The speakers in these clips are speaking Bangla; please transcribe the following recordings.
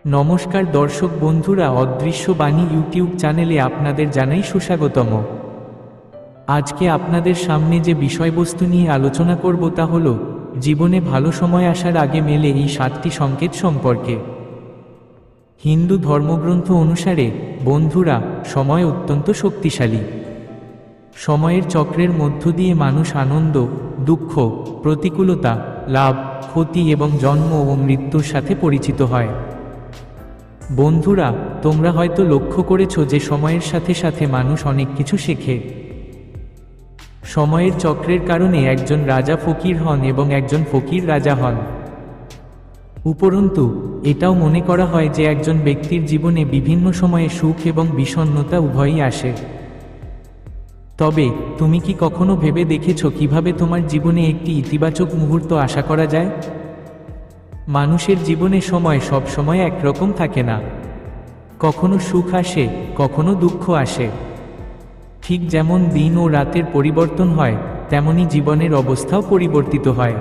নমস্কার দর্শক বন্ধুরা, অদৃশ্য বাণী ইউটিউব চ্যানেলে আপনাদের জানাই সুস্বাগতম। আজকে আপনাদের সামনে যে বিষয়বস্তু নিয়ে আলোচনা করব তা হলো জীবনে ভালো সময় আসার আগে মেলে এই 7টি সংকেত সম্পর্কে। হিন্দু ধর্মগ্রন্থ অনুসারে বন্ধুরা, সময় অত্যন্ত শক্তিশালী। সময়ের চক্রের মধ্য দিয়ে মানুষ আনন্দ, দুঃখ, প্রতিকূলতা, লাভ, ক্ষতি এবং জন্ম ও মৃত্যুর সাথে পরিচিত হয়। বন্ধুরা, তোমরা হয়তো লক্ষ্য করেছো যে সময়ের সাথে সাথে মানুষ অনেক কিছু শেখে। সময়ের চক্রের কারণে একজন রাজা ফকির হন এবং একজন ফকির রাজা হন। উপরন্তু এটাও মনে করা হয় যে একজন ব্যক্তির জীবনে বিভিন্ন সময়ে সুখ এবং বিষণ্ণতা উভয়ই আসে। তবে তুমি কি কখনো ভেবে দেখেছো কিভাবে তোমার জীবনে একটি ইতিবাচক মুহূর্ত আশা করা যায়? মানুষের জীবনে সময় সব সময় একরকম থাকে না। কখনো সুখ আসে, কখনো দুঃখ আসে। ঠিক যেমন দিন ও রাতের পরিবর্তন হয়, তেমনি জীবনের অবস্থাও পরিবর্তিত হয়।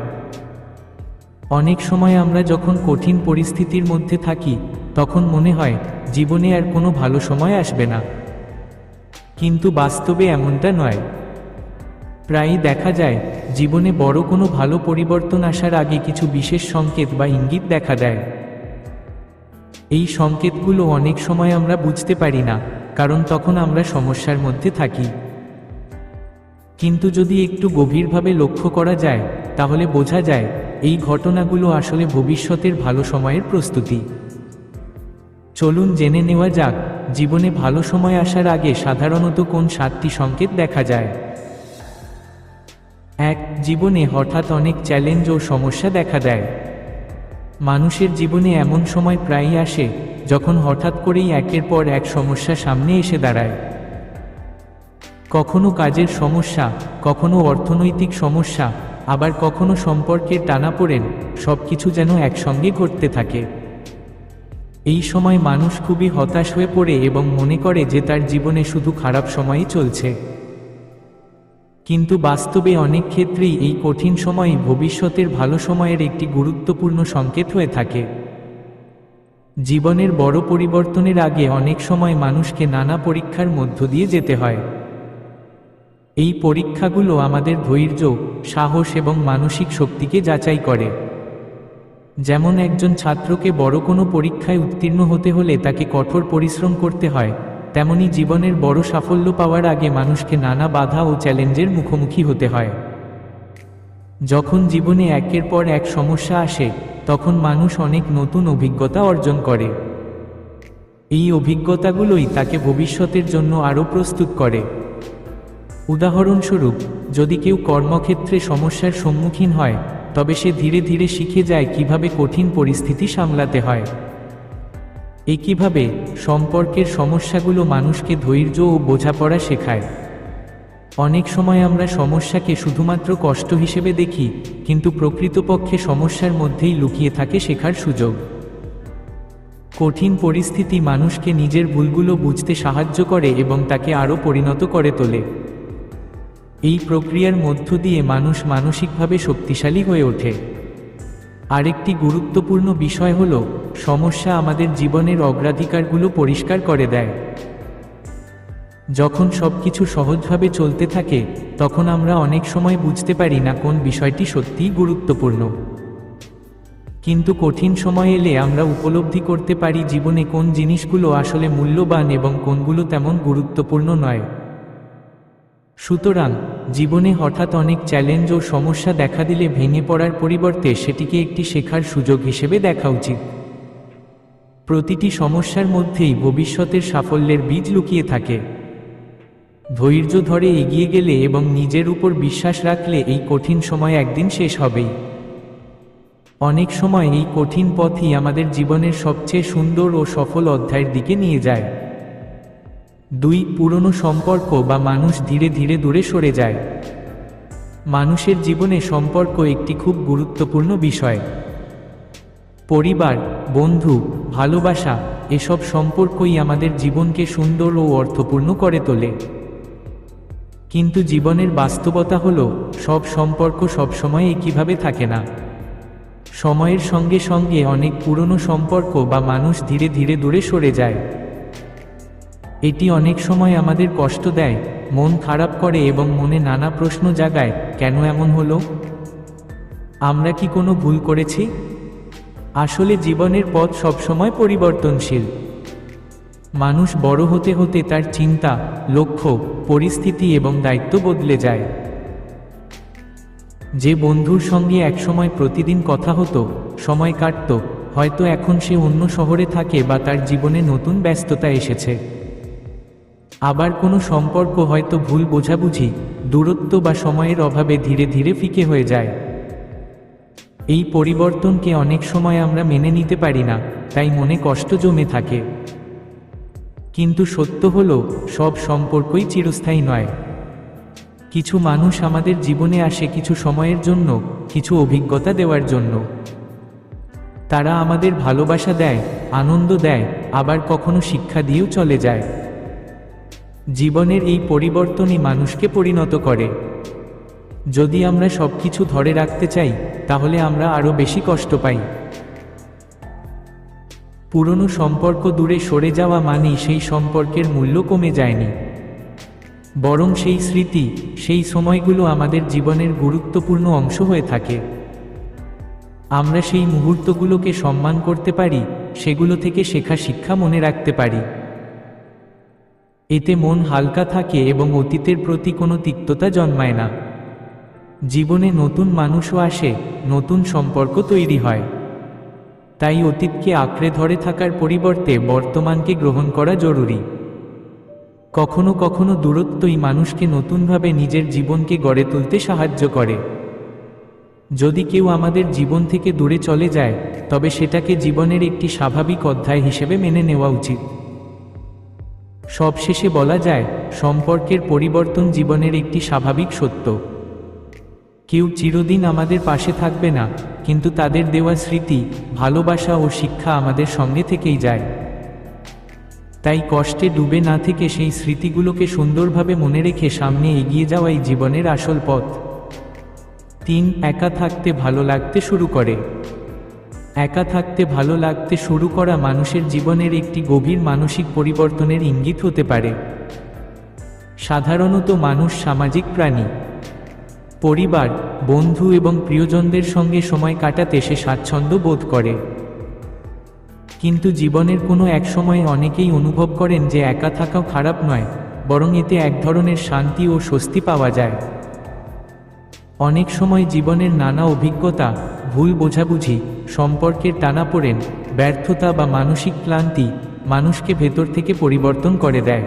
অনেক সময় আমরা যখন কঠিন পরিস্থিতির মধ্যে থাকি, তখন মনে হয় জীবনে আর কোনো ভালো সময় আসবে না। কিন্তু বাস্তবে এমনটা নয়। প্রায়ই দেখা যায় জীবনে বড় কোনো ভালো পরিবর্তন আসার আগে কিছু বিশেষ সংকেত বা ইঙ্গিত দেখা দেয়। এই সংকেতগুলো অনেক সময় আমরা বুঝতে পারি না, কারণ তখন আমরা সমস্যার মধ্যে থাকি। কিন্তু যদি একটু গভীরভাবে লক্ষ্য করা যায়, তাহলে বোঝা যায় এই ঘটনাগুলো আসলে ভবিষ্যতের ভালো সময়ের প্রস্তুতি। চলুন জেনে নেওয়া যাক, জীবনে ভালো সময় আসার আগে সাধারণত কোন 7টি সংকেত দেখা যায়। 1. জীবনে হঠাৎ অনেক চ্যালেঞ্জ ও সমস্যা দেখা দেয়। মানুষের জীবনে এমন সময় প্রায়ই আসে যখন হঠাৎ করেই একের পর এক সমস্যা সামনে এসে দাঁড়ায়। কখনো কাজের সমস্যা, কখনো অর্থনৈতিক সমস্যা, আবার কখনো সম্পর্কের টানাপোড়েন, সবকিছু যেন একসঙ্গে ঘটতে থাকে। এই সময় মানুষ খুবই হতাশ হয়ে পড়ে এবং মনে করে যে তার জীবনে শুধু খারাপ সময়ই চলছে। কিন্তু বাস্তবে অনেক ক্ষেত্রেই এই কঠিন সময়ই ভবিষ্যতের ভালো সময়ের একটি গুরুত্বপূর্ণ সংকেত হয়ে থাকে। জীবনের বড় পরিবর্তনের আগে অনেক সময় মানুষকে নানা পরীক্ষার মধ্য দিয়ে যেতে হয়। এই পরীক্ষাগুলো আমাদের ধৈর্য, সাহস এবং মানসিক শক্তিকে যাচাই করে। যেমন একজন ছাত্রকে বড় কোনো পরীক্ষায় উত্তীর্ণ হতে হলে তাকে কঠোর পরিশ্রম করতে হয়, তেমনি জীবনের বড় সাফল্য পাওয়ার আগে মানুষকে নানা বাধা ও চ্যালেঞ্জের মুখোমুখি হতে হয়। যখন জীবনে একের পর এক সমস্যা আসে, তখন মানুষ অনেক নতুন অভিজ্ঞতা অর্জন করে। এই অভিজ্ঞতাগুলোই তাকে ভবিষ্যতের জন্য আরও প্রস্তুত করে। উদাহরণস্বরূপ, যদি কেউ কর্মক্ষেত্রে সমস্যার সম্মুখীন হয়, তবে সে ধীরে ধীরে শিখে যায় কিভাবে কঠিন পরিস্থিতি সামলাতে হয়। একইভাবে সম্পর্কের সমস্যাগুলো মানুষকে ধৈর্য ও বোঝাপড়া শেখায়। অনেক সময় আমরা সমস্যাকে শুধুমাত্র কষ্ট হিসেবে দেখি, কিন্তু প্রকৃতপক্ষে সমস্যার মধ্যেই লুকিয়ে থাকে শেখার সুযোগ। কঠিন পরিস্থিতি মানুষকে নিজের ভুলগুলো বুঝতে সাহায্য করে এবং তাকে আরও পরিণত করে তোলে। এই প্রক্রিয়ার মধ্য দিয়ে মানুষ মানসিকভাবে শক্তিশালী হয়ে ওঠে। আরেকটি গুরুত্বপূর্ণ বিষয় হলো, সমস্যা আমাদের জীবনের অগ্রাধিকারগুলো পরিষ্কার করে দেয়। যখন সবকিছু সহজভাবে চলতে থাকে, তখন আমরা অনেক সময় বুঝতে পারি না কোন বিষয়টি সত্যিই গুরুত্বপূর্ণ। কিন্তু কঠিন সময় এলে আমরা উপলব্ধি করতে পারি জীবনে কোন জিনিসগুলো আসলে মূল্যবান এবং কোনগুলো তেমন গুরুত্বপূর্ণ নয়। সুতরাং জীবনে হঠাৎ অনেক চ্যালেঞ্জ ও সমস্যা দেখা দিলে ভেঙে পড়ার পরিবর্তে সেটিকে একটি শেখার সুযোগ হিসেবে দেখা উচিত। প্রতিটি সমস্যার মধ্যেই ভবিষ্যতের সাফল্যের বীজ লুকিয়ে থাকে। ধৈর্য ধরে এগিয়ে গেলে এবং নিজের উপর বিশ্বাস রাখলে এই কঠিন সময় একদিন শেষ হবেই। অনেক সময় এই কঠিন পথই আমাদের জীবনের সবচেয়ে সুন্দর ও সফল অধ্যায়ের দিকে নিয়ে যায়। 2. পুরনো সম্পর্ক বা মানুষ ধীরে ধীরে দূরে সরে যায়। মানুষের জীবনে সম্পর্ক একটি খুব গুরুত্বপূর্ণ বিষয়। পরিবার, বন্ধু, ভালোবাসা, এসব সম্পর্কই আমাদের জীবনকে সুন্দর ও অর্থপূর্ণ করে তোলে। কিন্তু জীবনের বাস্তবতা হলো, সব সম্পর্ক সবসময় একইভাবে থাকে না। সময়ের সঙ্গে সঙ্গে অনেক পুরনো সম্পর্ক বা মানুষ ধীরে ধীরে দূরে সরে যায়। এটি অনেক সময় আমাদের কষ্ট দেয়, মন খারাপ করে এবং মনে নানা প্রশ্ন জাগায়, কেন এমন হলো? আমরা কি কোনো ভুল করেছি? আসলে জীবনের পথ সবসময় পরিবর্তনশীল। মানুষ বড় হতে হতে তার চিন্তা, লক্ষ্য, পরিস্থিতি এবং দায়িত্ব বদলে যায়। যে বন্ধুর সঙ্গে একসময় প্রতিদিন কথা হতো, সময় কাটত, হয়তো এখন সে অন্য শহরে থাকে বা তার জীবনে নতুন ব্যস্ততা এসেছে। আবার কোনো সম্পর্ক হয়তো ভুল বোঝাবুঝি, দূরত্ব বা সময়ের অভাবে ধীরে ধীরে ফিকে হয়ে যায়। এই পরিবর্তনকে অনেক সময় আমরা মেনে নিতে পারি না, তাই মনে কষ্ট জমে থাকে। কিন্তু সত্য হলো, সব সম্পর্কই চিরস্থায়ী নয়। কিছু মানুষ আমাদের জীবনে আসে কিছু সময়ের জন্য, কিছু অভিজ্ঞতা দেওয়ার জন্য। তারা আমাদের ভালোবাসা দেয়, আনন্দ দেয়, আবার কখনো শিক্ষা দিয়েও চলে যায়। জীবনের এই পরিবর্তনই মানুষকে পরিণত করে। যদি আমরা সবকিছু ধরে রাখতে চাই, তাহলে আমরা আরও বেশি কষ্ট পাই। পুরনো সম্পর্ক দূরে সরে যাওয়া মানেই সেই সম্পর্কের মূল্য কমে যায়নি, বরং সেই স্মৃতি, সেই সময়গুলো আমাদের জীবনের গুরুত্বপূর্ণ অংশ হয়ে থাকে। আমরা সেই মুহূর্তগুলোকে সম্মান করতে পারি, সেগুলো থেকে শেখা শিক্ষা মনে রাখতে পারি। এতে মন হালকা থাকে এবং অতীতের প্রতি কোনো তিক্ততা জন্মায় না। জীবনে নতুন মানুষও আসে, নতুন সম্পর্ক তৈরি হয়। তাই অতীতকে আঁকড়ে ধরে থাকার পরিবর্তে বর্তমানকে গ্রহণ করা জরুরি। কখনো কখনো দূরত্বই মানুষকে নতুনভাবে নিজের জীবনকে গড়ে তুলতে সাহায্য করে। যদি কেউ আমাদের জীবন থেকে দূরে চলে যায়, তবে সেটাকে জীবনের একটি স্বাভাবিক অধ্যায় হিসেবে মেনে নেওয়া উচিত। সবশেষে বলা যায়, সম্পর্কের পরিবর্তন জীবনের একটি স্বাভাবিক সত্য। কেউ চিরদিন আমাদের পাশে থাকবে না, কিন্তু তাদের দেওয়া স্মৃতি, ভালোবাসা ও শিক্ষা আমাদের সঙ্গে থেকেই যায়। তাই কষ্টে ডুবে না থেকে সেই স্মৃতিগুলোকে সুন্দরভাবে মনে রেখে সামনে এগিয়ে যাওয়াই জীবনের আসল পথ। 3. একা থাকতে ভালো লাগতে শুরু করে। একা থাকতে ভালো লাগতে শুরু করা মানুষের জীবনের একটি গভীর মানসিক পরিবর্তনের ইঙ্গিত হতে পারে। সাধারণত মানুষ সামাজিক প্রাণী। পরিবার, বন্ধু এবং প্রিয়জনদের সঙ্গে সময় কাটাতে সে স্বাচ্ছন্দ্য বোধ করে। কিন্তু জীবনের কোনো এক সময়ে অনেকেই অনুভব করেন যে একা থাকাও খারাপ নয়, বরং এতে এক ধরনের শান্তি ও স্বস্তি পাওয়া যায়। অনেক সময় জীবনের নানা অভিজ্ঞতা, ভুল বোঝাবুঝি, সম্পর্কের টানাপোড়েন, ব্যর্থতা বা মানসিক ক্লান্তি মানুষকে ভেতর থেকে পরিবর্তন করে দেয়।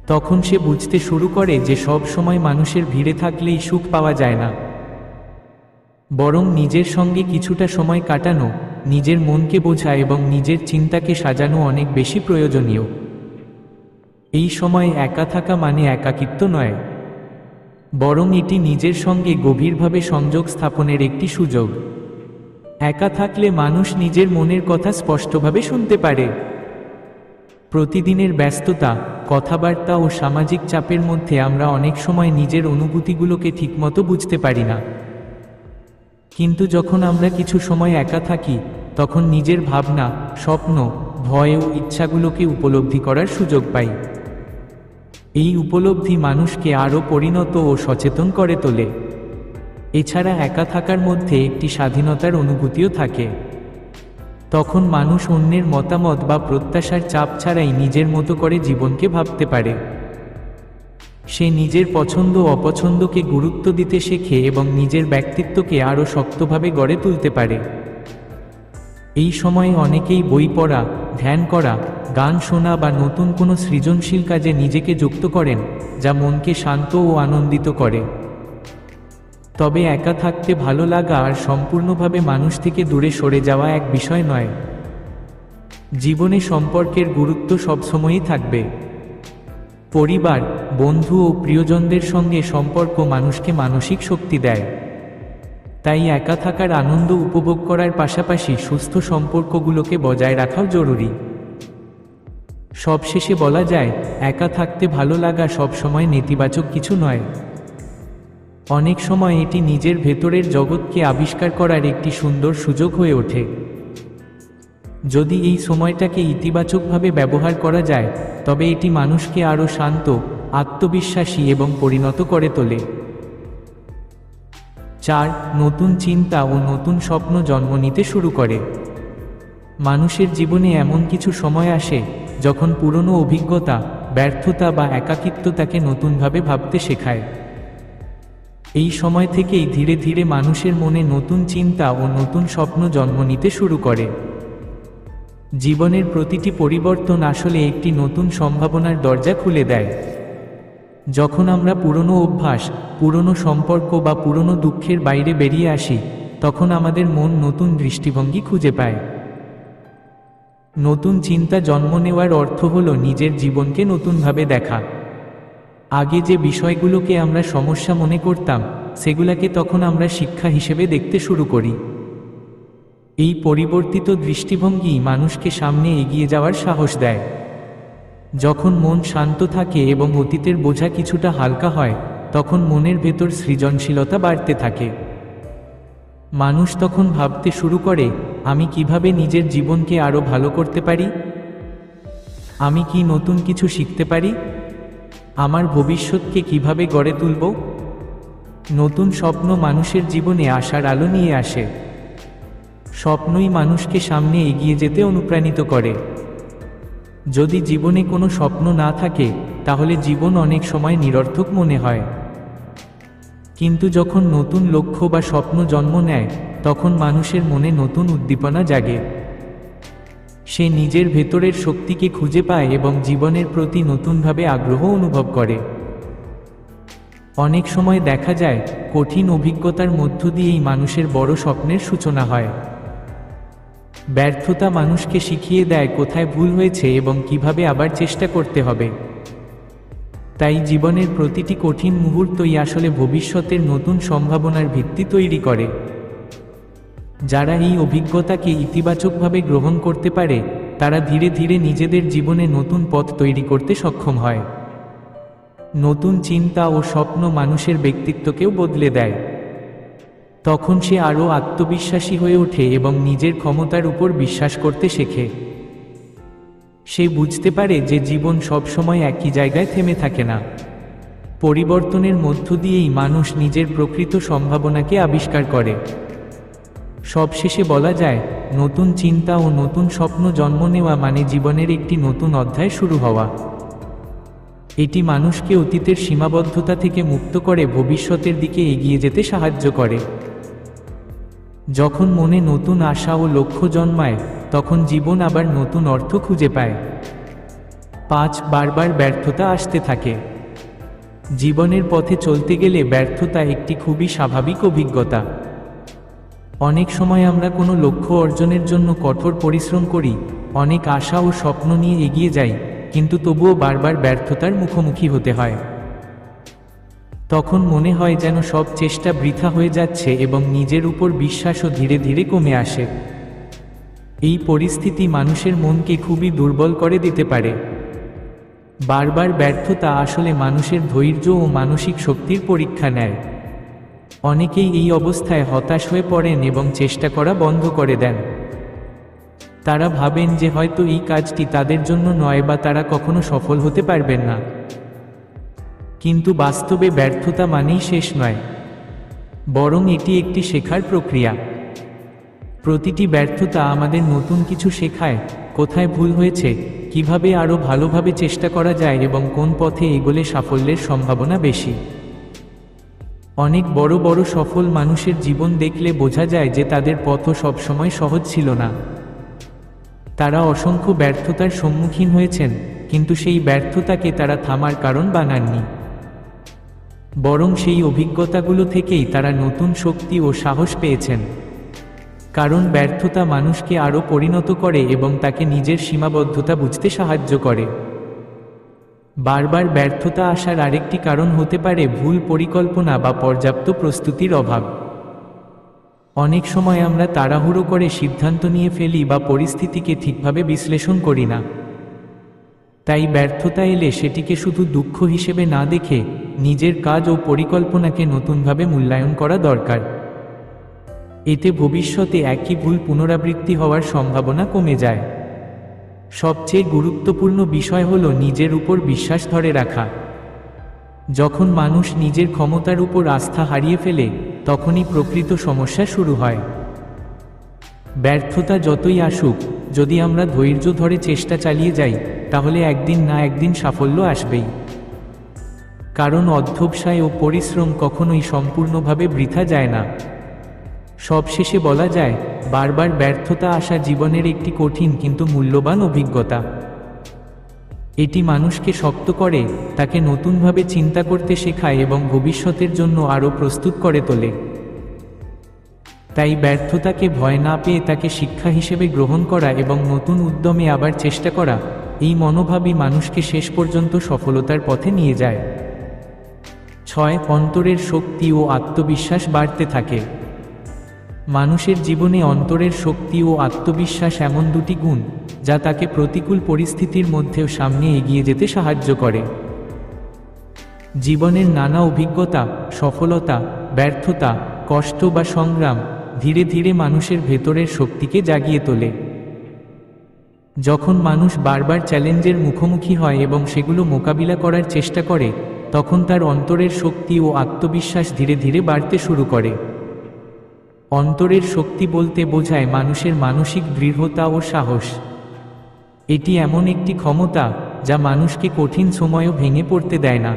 তখন সে বুঝতে শুরু করে যে সব সময় মানুষের ভিড়ে থাকলেই সুখ পাওয়া যায় না, বরং নিজের সঙ্গে কিছুটা সময় কাটানো, নিজের মনকে বোঝা এবং নিজের চিন্তাকে সাজানো অনেক বেশি প্রয়োজনীয়। এই সময়ে একা থাকা মানে একাকিত্ব নয়, বরং এটি নিজের সঙ্গে গভীরভাবে সংযোগ স্থাপনের একটি সুযোগ। একা থাকলে মানুষ নিজের মনের কথা স্পষ্টভাবে শুনতে পারে। প্রতিদিনের ব্যস্ততা, কথাবার্তা ও সামাজিক চাপের মধ্যে আমরা অনেক সময় নিজের অনুভূতিগুলোকে ঠিকমতো বুঝতে পারি না। কিন্তু যখন আমরা কিছু সময় একা থাকি, তখন নিজের ভাবনা, স্বপ্ন, ভয় ও ইচ্ছাগুলোকে উপলব্ধি করার সুযোগ পাই। এই উপলব্ধি মানুষকে আরও পরিণত ও সচেতন করে তোলে। এছাড়া একা থাকার মধ্যে একটি স্বাধীনতার অনুভূতিও থাকে। তখন মানুষ অন্যের মতামত বা প্রত্যাশার চাপ ছাড়াই নিজের মতো করে জীবনকে ভাবতে পারে। সে নিজের পছন্দ ও অপছন্দকে গুরুত্ব দিতে শেখে এবং নিজের ব্যক্তিত্বকে আরও শক্তভাবে গড়ে তুলতে পারে। এই সময়ে অনেকেই বই পড়া, ধ্যান করা, গান শোনা বা নতুন কোনো সৃজনশীল কাজে নিজেকে যুক্ত করেন, যা মনকে শান্ত ও আনন্দিত করে। তবে একা থাকতে ভালো লাগা আর সম্পূর্ণভাবে মানুষ থেকে দূরে সরে যাওয়া এক বিষয় নয়। জীবনে সম্পর্কের গুরুত্ব সবসময়ই থাকবে। পরিবার, বন্ধু ও প্রিয়জনদের সঙ্গে সম্পর্ক মানুষকে মানসিক শক্তি দেয়। তাই একা থাকার আনন্দ উপভোগ করার পাশাপাশি সুস্থ সম্পর্কগুলোকে বজায় রাখাও জরুরি। সবশেষে বলা যায়, একা থাকতে ভালো লাগা সবসময় নেতিবাচক কিছু নয়। অনেক সময় এটি নিজের ভেতরের জগৎকে আবিষ্কার করার একটি সুন্দর সুযোগ হয়ে ওঠে। যদি এই সময়টাকে ইতিবাচকভাবে ব্যবহার করা যায়, তবে এটি মানুষকে আরও শান্ত, আত্মবিশ্বাসী এবং পরিণত করে তোলে। 4. নতুন চিন্তা ও নতুন স্বপ্ন জন্ম নিতে শুরু করে। মানুষের জীবনে এমন কিছু সময় আসে যখন পুরনো অভিজ্ঞতা, ব্যর্থতা বা একাকিত্ব তাকে নতুনভাবে ভাবতে শেখায়। এই সময় থেকেই ধীরে ধীরে মানুষের মনে নতুন চিন্তা ও নতুন স্বপ্ন জন্ম নিতে শুরু করে। জীবনের প্রতিটি পরিবর্তন আসলে একটি নতুন সম্ভাবনার দরজা খুলে দেয়। যখন আমরা পুরনো অভ্যাস, পুরনো সম্পর্ক বা পুরনো দুঃখের বাইরে বেরিয়ে আসি, তখন আমাদের মন নতুন দৃষ্টিভঙ্গি খুঁজে পায়। নতুন চিন্তা জন্ম নেওয়ার অর্থ হল নিজের জীবনকে নতুনভাবে দেখা। আগে যে বিষয়গুলোকে আমরা সমস্যা মনে করতাম, সেগুলোকে তখন আমরা শিক্ষা হিসেবে দেখতে শুরু করি। এই পরিবর্তিত দৃষ্টিভঙ্গি মানুষকে সামনে এগিয়ে যাওয়ার সাহস দেয়। যখন মন শান্ত থাকে এবং অতীতের বোঝা কিছুটা হালকা হয়, তখন মনের ভেতর সৃজনশীলতা বাড়তে থাকে। মানুষ তখন ভাবতে শুরু করে, আমি কিভাবে নিজের জীবনকে আরও ভালো করতে পারি? আমি কি নতুন কিছু শিখতে পারি? আমার ভবিষ্যৎকে কিভাবে গড়ে তুলব? নতুন স্বপ্ন মানুষের জীবনে আশার আলো নিয়ে আসে। স্বপ্নই মানুষকে সামনে এগিয়ে যেতে অনুপ্রাণিত করে। যদি জীবনে কোনো স্বপ্ন না থাকে, তাহলে জীবন অনেক সময় নিরর্থক মনে হয়। কিন্তু যখন নতুন লক্ষ্য বা স্বপ্ন জন্ম নেয়, তখন মানুষের মনে নতুন উদ্দীপনা জাগে। সে নিজের ভেতরের শক্তিকে খুঁজে পায় এবং জীবনের প্রতি নতুনভাবে আগ্রহ অনুভব করে। অনেক সময় দেখা যায়, কঠিন অভিজ্ঞতার মধ্য দিয়েই মানুষের বড় স্বপ্নের সূচনা হয়। ব্যর্থতা মানুষকে শিখিয়ে দেয় কোথায় ভুল হয়েছে এবং কিভাবে আবার চেষ্টা করতে হবে। তাই জীবনের প্রতিটি কঠিন মুহূর্তই আসলে ভবিষ্যতের নতুন সম্ভাবনার ভিত্তি তৈরি করে। যারা এই অভিজ্ঞতাকে ইতিবাচকভাবে গ্রহণ করতে পারে, তারা ধীরে ধীরে নিজেদের জীবনে নতুন পথ তৈরি করতে সক্ষম হয়। নতুন চিন্তা ও স্বপ্ন মানুষের ব্যক্তিত্বকেও বদলে দেয়। তখন সে আরও আত্মবিশ্বাসী হয়ে ওঠে এবং নিজের ক্ষমতার উপর বিশ্বাস করতে শেখে। সে বুঝতে পারে যে জীবন সবসময় একই জায়গায় থেমে থাকে না। পরিবর্তনের মধ্য দিয়েই মানুষ নিজের প্রকৃত সম্ভাবনাকে আবিষ্কার করে। সবশেষে বলা যায়, নতুন চিন্তা ও নতুন স্বপ্ন জন্ম নেওয়া মানে জীবনের একটি নতুন অধ্যায় শুরু হওয়া। এটি মানুষকে অতীতের সীমাবদ্ধতা থেকে মুক্ত করে ভবিষ্যতের দিকে এগিয়ে যেতে সাহায্য করে। যখন মনে নতুন আশা ও লক্ষ্য জন্মায়, তখন জীবন আবার নতুন অর্থ খুঁজে পায়। 5. বারবার ব্যর্থতা আসতে থাকে। জীবনের পথে চলতে গেলে ব্যর্থতা একটি খুবই স্বাভাবিক অভিজ্ঞতা। অনেক সময় আমরা কোনো লক্ষ্য অর্জনের জন্য কঠোর পরিশ্রম করি, অনেক আশা ও স্বপ্ন নিয়ে এগিয়ে যাই, কিন্তু তবুও বারবার ব্যর্থতার মুখোমুখি হতে হয়। তখন মনে হয় যেন সব চেষ্টা বৃথা হয়ে যাচ্ছে এবং নিজের উপর বিশ্বাসও ধীরে ধীরে কমে আসে। এই পরিস্থিতি মানুষের মনকে খুবই দুর্বল করে দিতে পারে। বারবার ব্যর্থতা আসলে মানুষের ধৈর্য ও মানসিক শক্তির পরীক্ষা নেয়। অনেকেই এই অবস্থায় হতাশ হয়ে পড়েন এবং চেষ্টা করা বন্ধ করে দেন। তারা ভাবেন যে হয়তো এই কাজটি তাদের জন্য নয় বা তারা কখনো সফল হতে পারবেন না। কিন্তু বাস্তবে ব্যর্থতা মানেই শেষ নয়, বরং এটি একটি শেখার প্রক্রিয়া। প্রতিটি ব্যর্থতা আমাদের নতুন কিছু শেখায়, কোথায় ভুল হয়েছে, কিভাবে আরও ভালোভাবে চেষ্টা করা যায় এবং কোন পথে এগোলে সাফল্যের সম্ভাবনা বেশি। অনেক বড় বড় সফল মানুষের জীবন দেখলে বোঝা যায় যে তাদের পথও সবসময় সহজ ছিল না। তারা অসংখ্য ব্যর্থতার সম্মুখীন হয়েছেন, কিন্তু সেই ব্যর্থতাকে তারা থামার কারণ বানাননি। বরং সেই অভিজ্ঞতাগুলো থেকেই তারা নতুন শক্তি ও সাহস পেয়েছেন। কারণ ব্যর্থতা মানুষকে আরও পরিণত করে এবং তাকে নিজের সীমাবদ্ধতা বুঝতে সাহায্য করে। বারবার ব্যর্থতা আসার আরেকটি কারণ হতে পারে ভুল পরিকল্পনা বা পর্যাপ্ত প্রস্তুতির অভাব। অনেক সময় আমরা তাড়াহুড়ো করে সিদ্ধান্ত নিয়ে ফেলি বা পরিস্থিতিকে ঠিকভাবে বিশ্লেষণ করি না। তাই ব্যর্থতা এলে সেটিকে শুধু দুঃখ হিসেবে না দেখে নিজের কাজ ও পরিকল্পনাকে নতুনভাবে মূল্যায়ন করা দরকার। এতে ভবিষ্যতে একই ভুল পুনরাবৃত্তি হওয়ার সম্ভাবনা কমে যায়। সবচেয়ে গুরুত্বপূর্ণ বিষয় হল নিজের উপর বিশ্বাস ধরে রাখা। যখন মানুষ নিজের ক্ষমতার উপর আস্থা হারিয়ে ফেলে, তখনই প্রকৃত সমস্যা শুরু হয়। ব্যর্থতা যতই আসুক, যদি আমরা ধৈর্য ধরে চেষ্টা চালিয়ে যাই, তাহলে একদিন না একদিন সাফল্য আসবেই। কারণ অধ্যবসায় ও পরিশ্রম কখনোই সম্পূর্ণভাবে বৃথা যায় না। সবশেষে বলা যায়, বারবার ব্যর্থতা আসা জীবনের একটি কঠিন কিন্তু মূল্যবান অভিজ্ঞতা। এটি মানুষকে শক্ত করে, তাকে নতুনভাবে চিন্তা করতে শেখায় এবং ভবিষ্যতের জন্য আরও প্রস্তুত করে তোলে। তাই ব্যর্থতাকে ভয় না পেয়ে তাকে শিক্ষা হিসেবে গ্রহণ করা এবং নতুন উদ্যমে আবার চেষ্টা করা, এই মনোভাবই মানুষকে শেষ পর্যন্ত সফলতার পথে নিয়ে যায়। 6. অন্তরের শক্তি ও আত্মবিশ্বাস বাড়তে থাকে। মানুষের জীবনে অন্তরের শক্তি ও আত্মবিশ্বাস এমন দুটি গুণ, যা তাকে প্রতিকূল পরিস্থিতির মধ্যেও সামনে এগিয়ে যেতে সাহায্য করে। জীবনের নানা অভিজ্ঞতা, সফলতা, ব্যর্থতা, কষ্ট বা সংগ্রাম ধীরে ধীরে মানুষের ভেতরের শক্তিকে জাগিয়ে তোলে। যখন মানুষ বারবার চ্যালেঞ্জের মুখোমুখি হয় এবং সেগুলো মোকাবিলা করার চেষ্টা করে, তখন তার অন্তরের শক্তি ও আত্মবিশ্বাস ধীরে ধীরে বাড়তে শুরু করে। অন্তরের শক্তি বলতে বোঝায় মানুষের মানসিক দৃঢ়তা ও সাহস। এটি এমন একটি ক্ষমতা, যা মানুষকে কঠিন সময়েও ভেঙে পড়তে দেয় না।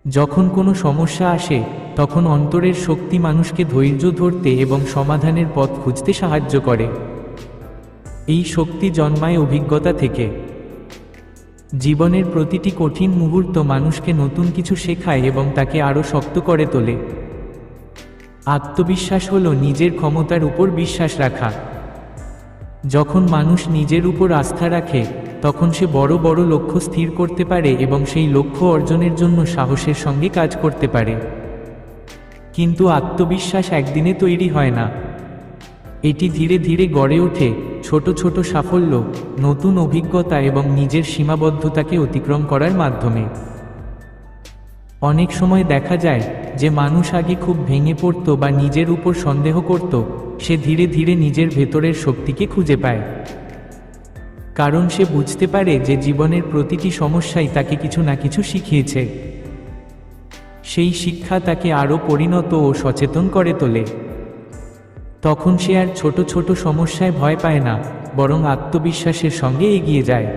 যখন কোনো সমস্যা আসে, তখন অন্তরের শক্তি মানুষকে ধৈর্য ধরতে এবং সমাধানের পথ খুঁজতে সাহায্য করে। এই শক্তি জন্মায় অভিজ্ঞতা থেকে। জীবনের প্রতিটি কঠিন মুহূর্ত মানুষকে নতুন কিছু শেখায় এবং তাকে আরও শক্ত করে তোলে। আত্মবিশ্বাস হলো নিজের ক্ষমতার উপর বিশ্বাস রাখা। যখন মানুষ নিজের উপর আস্থা রাখে, তখন সে বড় বড় লক্ষ্য স্থির করতে পারে এবং সেই লক্ষ্য অর্জনের জন্য সাহসের সঙ্গে কাজ করতে পারে। কিন্তু আত্মবিশ্বাস একদিনে তৈরি হয় না। এটি ধীরে ধীরে গড়ে ওঠে ছোট ছোট সাফল্য, নতুন অভিজ্ঞতা এবং নিজের সীমাবদ্ধতাকে অতিক্রম করার মাধ্যমে। অনেক সময় দেখা যায় যে মানুষ আগে খুব ভেঙে পড়ত বা নিজের উপর সন্দেহ করত, সে ধীরে ধীরে নিজের ভেতরের শক্তিকে খুঁজে পায়। কারণ সে বুঝতে পারে যে জীবনের প্রতিটি সমস্যাই তাকে কিছু না কিছু শিখিয়েছে। সেই শিক্ষা তাকে আরও পরিণত ও সচেতন করে তোলে। তখন সে আর ছোট ছোট সমস্যায় ভয় পায় না, বরং আত্মবিশ্বাসের সঙ্গে এগিয়ে যায়।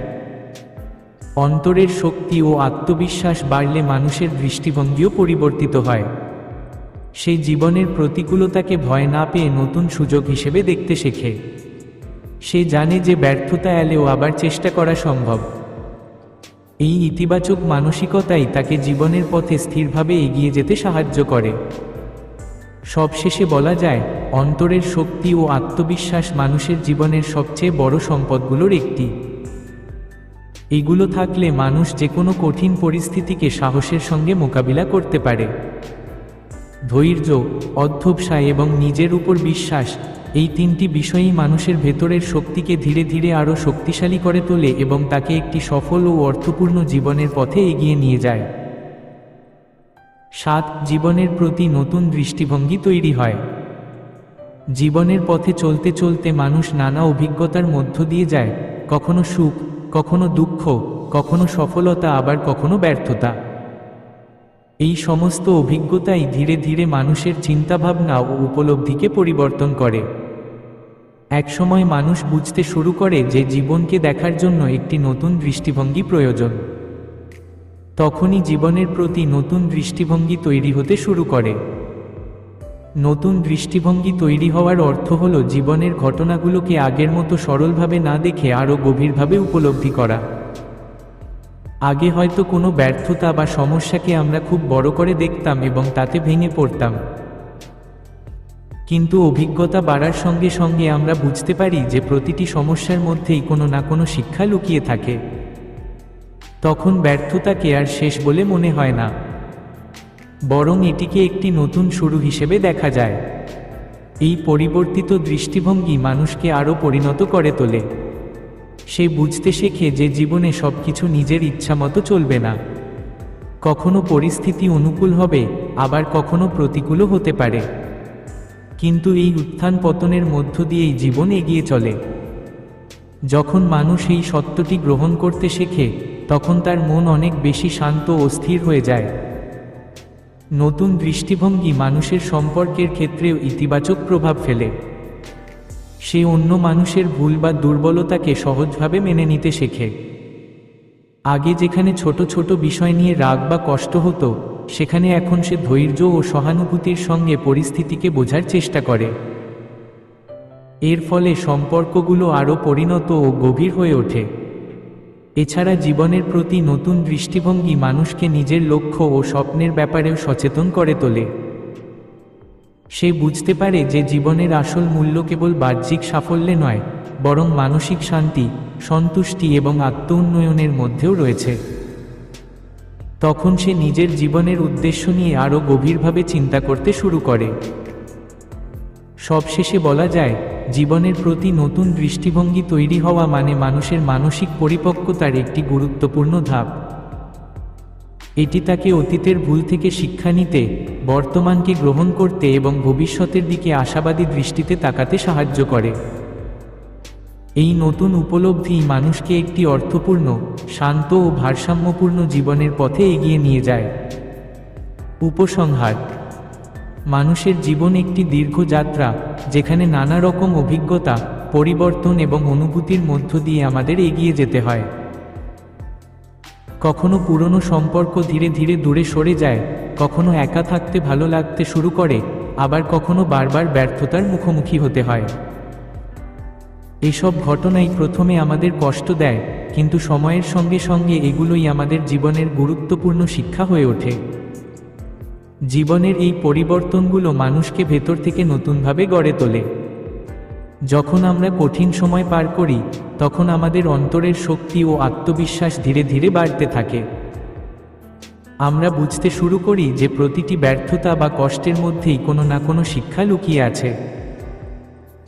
অন্তরের শক্তি ও আত্মবিশ্বাস বাড়লে মানুষের দৃষ্টিভঙ্গিও পরিবর্তিত হয়। সে জীবনের প্রতিকূলতাকে ভয় না পেয়ে নতুন সুযোগ হিসেবে দেখতে শেখে। সে জানে যে ব্যর্থতা এলেও আবার চেষ্টা করা সম্ভব। এই ইতিবাচক মানসিকতাই তাকে জীবনের পথে স্থিরভাবে এগিয়ে যেতে সাহায্য করে। সবশেষে বলা যায়, অন্তরের শক্তি ও আত্মবিশ্বাস মানুষের জীবনের সবচেয়ে বড় সম্পদগুলোর একটি। এগুলো থাকলে মানুষ যে কোনো কঠিন পরিস্থিতিকে সাহসের সঙ্গে মোকাবিলা করতে পারে। ধৈর্য, অধ্যবসায় এবং নিজের উপর বিশ্বাস, এই তিনটি বিষয়ই মানুষের ভেতরের শক্তিকে ধীরে ধীরে আরও শক্তিশালী করে তোলে এবং তাকে একটি সফল ও অর্থপূর্ণ জীবনের পথে এগিয়ে নিয়ে যায়। 7. জীবনের প্রতি নতুন দৃষ্টিভঙ্গি তৈরি হয়। জীবনের পথে চলতে চলতে মানুষ নানা অভিজ্ঞতার মধ্য দিয়ে যায়, কখনো সুখ, কখনো দুঃখ, কখনো সফলতা, আবার কখনো ব্যর্থতা। এই সমস্ত অভিজ্ঞতাই ধীরে ধীরে মানুষের চিন্তাভাবনা ও উপলব্ধিকে পরিবর্তন করে। একসময় মানুষ বুঝতে শুরু করে যে জীবনকে দেখার জন্য একটি নতুন দৃষ্টিভঙ্গি প্রয়োজন। তখনই জীবনের প্রতি নতুন দৃষ্টিভঙ্গি তৈরি হতে শুরু করে। নতুন দৃষ্টিভঙ্গি তৈরি হওয়ার অর্থ হল জীবনের ঘটনাগুলোকে আগের মতো সরলভাবে না দেখে আরও গভীরভাবে উপলব্ধি করা। আগে হয়তো কোনো ব্যর্থতা বা সমস্যাকে আমরা খুব বড় করে দেখতাম এবং তাতে ভেঙে পড়তাম। কিন্তু অভিজ্ঞতা বাড়ার সঙ্গে সঙ্গে আমরা বুঝতে পারি যে প্রতিটি সমস্যার মধ্যেই কোনো না কোনো শিক্ষা লুকিয়ে থাকে। তখন ব্যর্থতাকে আর শেষ বলে মনে হয় না, বরং এটিকে একটি নতুন শুরু হিসেবে দেখা যায়। এই পরিবর্তিত দৃষ্টিভঙ্গি মানুষকে আরও পরিণত করে তোলে। সে বুঝতে শেখে যে জীবনে সবকিছু নিজের ইচ্ছামতো চলবে না। কখনো পরিস্থিতি অনুকূল হবে, আবার কখনো প্রতিকূলও হতে পারে, কিন্তু এই উত্থান পতনের মধ্য দিয়েই জীবন এগিয়ে চলে। যখন মানুষ এই সত্যটি গ্রহণ করতে শেখে, তখন তার মন অনেক বেশি শান্ত ও স্থির হয়ে যায়। নতুন দৃষ্টিভঙ্গি মানুষের সম্পর্কের ক্ষেত্রেও ইতিবাচক প্রভাব ফেলে। সে অন্য মানুষের ভুল বা দুর্বলতাকে সহজভাবে মেনে নিতে শেখে। আগে যেখানে ছোট ছোট বিষয় নিয়ে রাগ বা কষ্ট হতো, সেখানে এখন সে ধৈর্য ও সহানুভূতির সঙ্গে পরিস্থিতিকে বোঝার চেষ্টা করে। এর ফলে সম্পর্কগুলো আরও পরিণত ও গভীর হয়ে ওঠে। এছাড়া জীবনের প্রতি নতুন দৃষ্টিভঙ্গি মানুষকে নিজের লক্ষ্য ও স্বপ্নের ব্যাপারেও সচেতন করে তোলে। সে বুঝতে পারে যে জীবনের আসল মূল্য কেবল বাহ্যিক সাফল্যে নয়, বরং মানসিক শান্তি, সন্তুষ্টি এবং আত্ম-উন্নয়নের মধ্যেও রয়েছে। তখন সে নিজের জীবনের উদ্দেশ্য নিয়ে আরও গভীরভাবে চিন্তা করতে শুরু করে। সবশেষে বলা যায়, জীবনের প্রতি নতুন দৃষ্টিভঙ্গি তৈরি হওয়া মানে মানুষের মানসিক পরিপক্কতার একটি গুরুত্বপূর্ণ ধাপ। এটি তাকে অতীতের ভুল থেকে শিক্ষা নিতে, বর্তমানকে গ্রহণ করতে এবং ভবিষ্যতের দিকে আশাবাদী দৃষ্টিতে তাকাতে সাহায্য করে। এই নতুন উপলব্ধি মানুষকে একটি অর্থপূর্ণ, শান্ত ও ভারসাম্যপূর্ণ জীবনের পথে এগিয়ে নিয়ে যায়। উপসংহার: মানুষের জীবন একটি দীর্ঘ যাত্রা, যেখানে নানা রকম অভিজ্ঞতা, পরিবর্তন এবং অনুভূতির মধ্য দিয়ে আমাদের এগিয়ে যেতে হয়। কখনো পুরনো সম্পর্ক ধীরে ধীরে দূরে সরে যায়, কখনো একা থাকতে ভালো লাগতে শুরু করে, আবার কখনো বারবার ব্যর্থতার মুখোমুখি হতে হয়। এসব ঘটনাই প্রথমে আমাদের কষ্ট দেয়, কিন্তু সময়ের সঙ্গে সঙ্গে এগুলোই আমাদের জীবনের গুরুত্বপূর্ণ শিক্ষা হয়ে ওঠে। জীবনের এই পরিবর্তনগুলো মানুষকে ভেতর থেকে নতুনভাবে গড়ে তোলে। যখন আমরা কঠিন সময় পার করি, তখন আমাদের অন্তরের শক্তি ও আত্মবিশ্বাস ধীরে ধীরে বাড়তে থাকে। আমরা বুঝতে শুরু করি যে প্রতিটি ব্যর্থতা বা কষ্টের মধ্যেই কোনো না কোনো শিক্ষা লুকিয়ে আছে।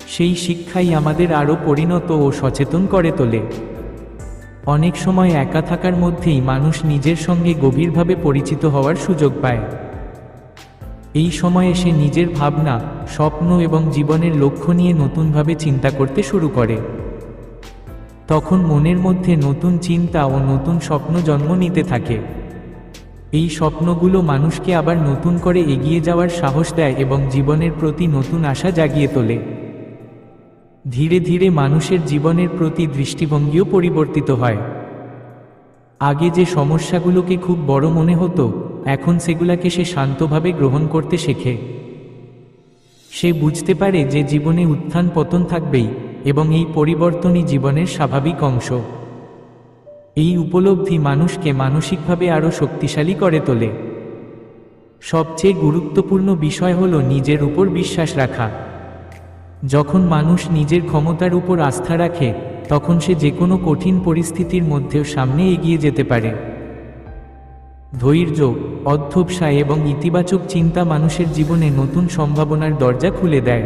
সেই শিক্ষাই আমাদের আরও পরিণত ও সচেতন করে তোলে। অনেক সময় একা থাকার মধ্যেই মানুষ নিজের সঙ্গে গভীরভাবে পরিচিত হওয়ার সুযোগ পায়। এই সময়ে সে নিজের ভাবনা, স্বপ্ন এবং জীবনের লক্ষ্য নিয়ে নতুনভাবে চিন্তা করতে শুরু করে। তখন মনের মধ্যে নতুন চিন্তা ও নতুন স্বপ্ন জন্ম নিতে থাকে। এই স্বপ্নগুলো মানুষকে আবার নতুন করে এগিয়ে যাওয়ার সাহস দেয় এবং জীবনের প্রতি নতুন আশা জাগিয়ে তোলে। ধীরে ধীরে মানুষের জীবনের প্রতি দৃষ্টিভঙ্গিও পরিবর্তিত হয়। আগে যে সমস্যাগুলোকে খুব বড় মনে হতো, এখন সেগুলোকে সে শান্তভাবে গ্রহণ করতে শেখে। সে বুঝতে পারে যে জীবনে উত্থান পতন থাকবেই, এবং এই পরিবর্তনই জীবনের স্বাভাবিক অংশ। এই উপলব্ধি মানুষকে মানসিকভাবে আরও শক্তিশালী করে তোলে। সবচেয়ে গুরুত্বপূর্ণ বিষয় হলো নিজের উপর বিশ্বাস রাখা। যখন মানুষ নিজের ক্ষমতার উপর আস্থা রাখে, তখন সে যে কোনো কঠিন পরিস্থিতির মধ্যেও সামনে এগিয়ে যেতে পারে। ধৈর্য, অধ্যবসায় এবং ইতিবাচক চিন্তা মানুষের জীবনে নতুন সম্ভাবনার দরজা খুলে দেয়।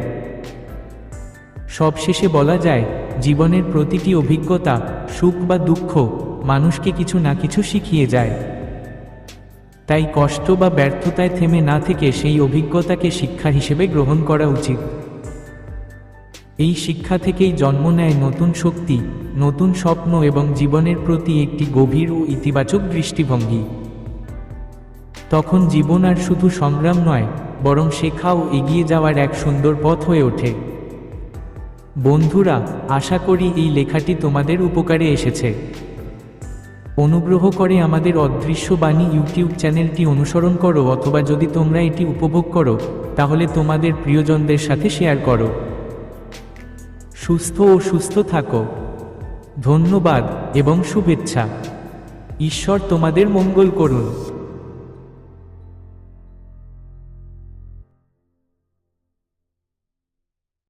সবশেষে বলা যায়, জীবনের প্রতিটি অভিজ্ঞতা, সুখ বা দুঃখ, মানুষকে কিছু না কিছু শিখিয়ে যায়। তাই কষ্ট বা ব্যর্থতায় থেমে না থেকে সেই অভিজ্ঞতাকে শিক্ষা হিসেবে গ্রহণ করা উচিত। এই শিক্ষা থেকেই জন্ম নেয় নতুন শক্তি, নতুন স্বপ্ন এবং জীবনের প্রতি একটি গভীর ও ইতিবাচক দৃষ্টিভঙ্গি। তখন জীবন আর শুধু সংগ্রাম নয়, বরং শেখা ও এগিয়ে যাওয়ার এক সুন্দর পথ হয়ে ওঠে। বন্ধুরা, আশা করি এই লেখাটি তোমাদের উপকারে এসেছে। অনুগ্রহ করে আমাদের অদৃশ্য বাণী ইউটিউব চ্যানেলটি অনুসরণ করো, অথবা যদি তোমরা এটি উপভোগ করো, তাহলে তোমাদের প্রিয়জনদের সাথে শেয়ার করো। সুস্থ থাকো। ধন্যবাদ এবং শুভেচ্ছা। ঈশ্বর তোমাদের মঙ্গল করুন।